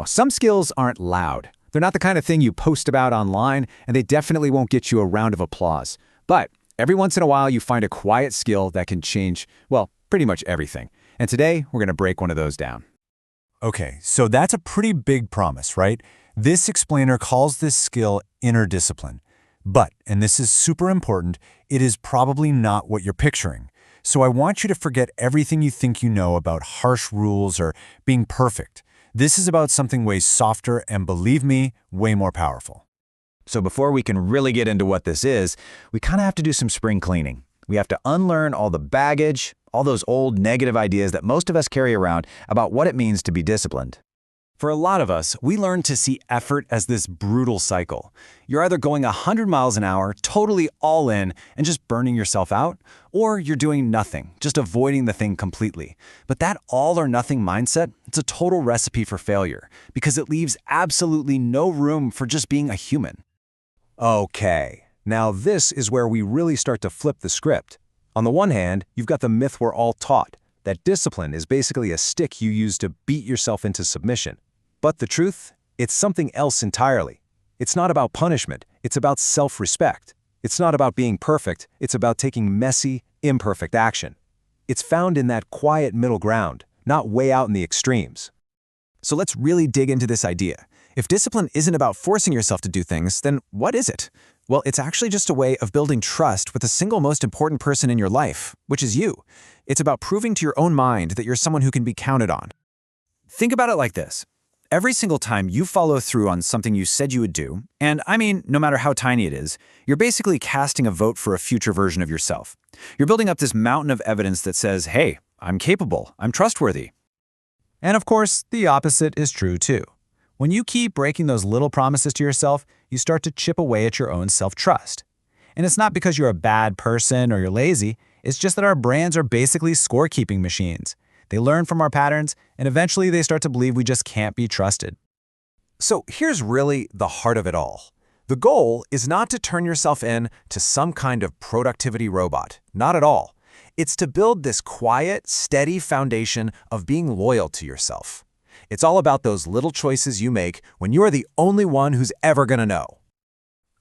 Some skills aren't loud. They're not the kind of thing you post about online, and they definitely won't get you a round of applause. But every once in a while, you find a quiet skill that can change, well, pretty much everything. And today, we're going to break one of those down. Okay, so that's a pretty big promise, right? This explainer calls this skill inner discipline. But, and this is super important, it is probably not what you're picturing. So I want you to forget everything you think you know about harsh rules or being perfect. This is about something way softer and, believe me, way more powerful. So before we can really get into what this is, we kind of have to do some spring cleaning. We have to unlearn all the baggage, all those old negative ideas that most of us carry around about what it means to be disciplined. For a lot of us, we learn to see effort as this brutal cycle. You're either going 100 miles an hour, totally all in, and just burning yourself out, or you're doing nothing, just avoiding the thing completely. But that all or nothing mindset, it's a total recipe for failure, because it leaves absolutely no room for just being a human. Okay, now this is where we really start to flip the script. On the one hand, you've got the myth we're all taught, that discipline is basically a stick you use to beat yourself into submission. But the truth, it's something else entirely. It's not about punishment, it's about self-respect. It's not about being perfect, it's about taking messy, imperfect action. It's found in that quiet middle ground, not way out in the extremes. So let's really dig into this idea. If discipline isn't about forcing yourself to do things, then what is it? Well, it's actually just a way of building trust with the single most important person in your life, which is you. It's about proving to your own mind that you're someone who can be counted on. Think about it like this. Every single time you follow through on something you said you would do, and I mean, no matter how tiny it is, you're basically casting a vote for a future version of yourself. You're building up this mountain of evidence that says, hey, I'm capable, I'm trustworthy. And of course, the opposite is true too. When you keep breaking those little promises to yourself, you start to chip away at your own self-trust. And it's not because you're a bad person or you're lazy, it's just that our brains are basically scorekeeping machines. They learn from our patterns, and eventually they start to believe we just can't be trusted. So here's really the heart of it all. The goal is not to turn yourself in to some kind of productivity robot. Not at all. It's to build this quiet, steady foundation of being loyal to yourself. It's all about those little choices you make when you are the only one who's ever gonna know.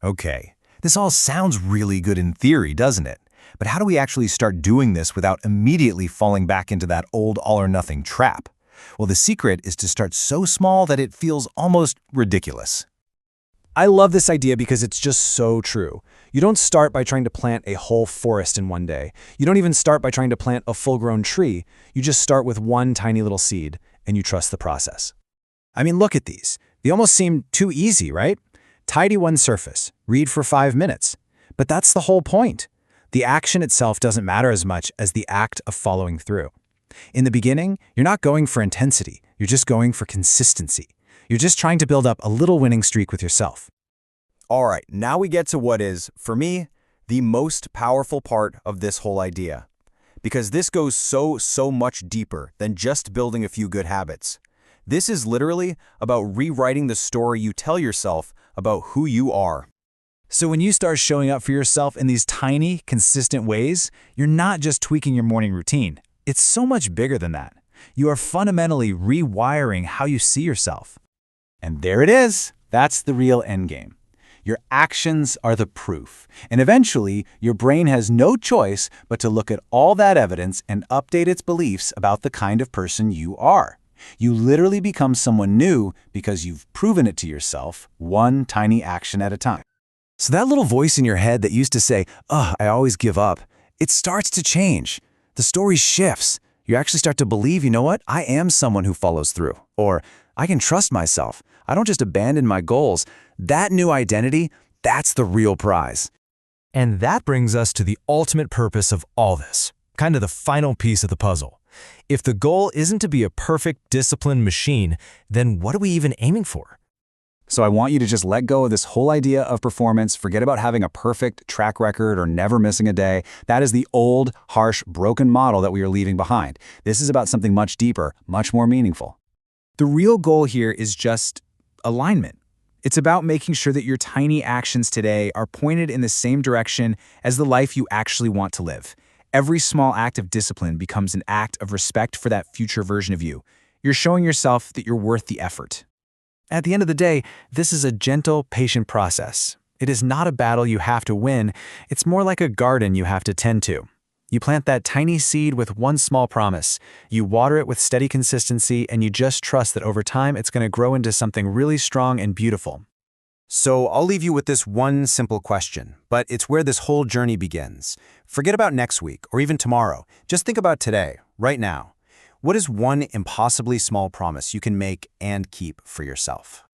Okay, this all sounds really good in theory, doesn't it? But how do we actually start doing this without immediately falling back into that old all-or-nothing trap? Well, the secret is to start so small that it feels almost ridiculous. I love this idea because it's just so true. You don't start by trying to plant a whole forest in one day. You don't even start by trying to plant a full-grown tree. You just start with one tiny little seed, and you trust the process. I mean, look at these. They almost seem too easy, right? Tidy one surface, read for 5 minutes. But that's the whole point. The action itself doesn't matter as much as the act of following through. In the beginning, you're not going for intensity, you're just going for consistency. You're just trying to build up a little winning streak with yourself. All right, now we get to what is, for me, the most powerful part of this whole idea. Because this goes so much deeper than just building a few good habits. This is literally about rewriting the story you tell yourself about who you are. So when you start showing up for yourself in these tiny, consistent ways, you're not just tweaking your morning routine. It's so much bigger than that. You are fundamentally rewiring how you see yourself. And there it is. That's the real endgame. Your actions are the proof. And eventually, your brain has no choice but to look at all that evidence and update its beliefs about the kind of person you are. You literally become someone new because you've proven it to yourself, one tiny action at a time. So that little voice in your head that used to say, "Ugh, I always give up," it starts to change. The story shifts. You actually start to believe, you know what? I am someone who follows through. Or, I can trust myself. I don't just abandon my goals. That new identity, that's the real prize. And that brings us to the ultimate purpose of all this, kind of the final piece of the puzzle. If the goal isn't to be a perfect, disciplined machine, then what are we even aiming for? So I want you to just let go of this whole idea of performance, forget about having a perfect track record or never missing a day. That is the old, harsh, broken model that we are leaving behind. This is about something much deeper, much more meaningful. The real goal here is just alignment. It's about making sure that your tiny actions today are pointed in the same direction as the life you actually want to live. Every small act of discipline becomes an act of respect for that future version of you. You're showing yourself that you're worth the effort. At the end of the day, this is a gentle, patient process. It is not a battle you have to win, it's more like a garden you have to tend to. You plant that tiny seed with one small promise. You water it with steady consistency, and you just trust that over time it's going to grow into something really strong and beautiful. So I'll leave you with this one simple question, but it's where this whole journey begins. Forget about next week or even tomorrow. Just think about today, right now. What is one impossibly small promise you can make and keep for yourself?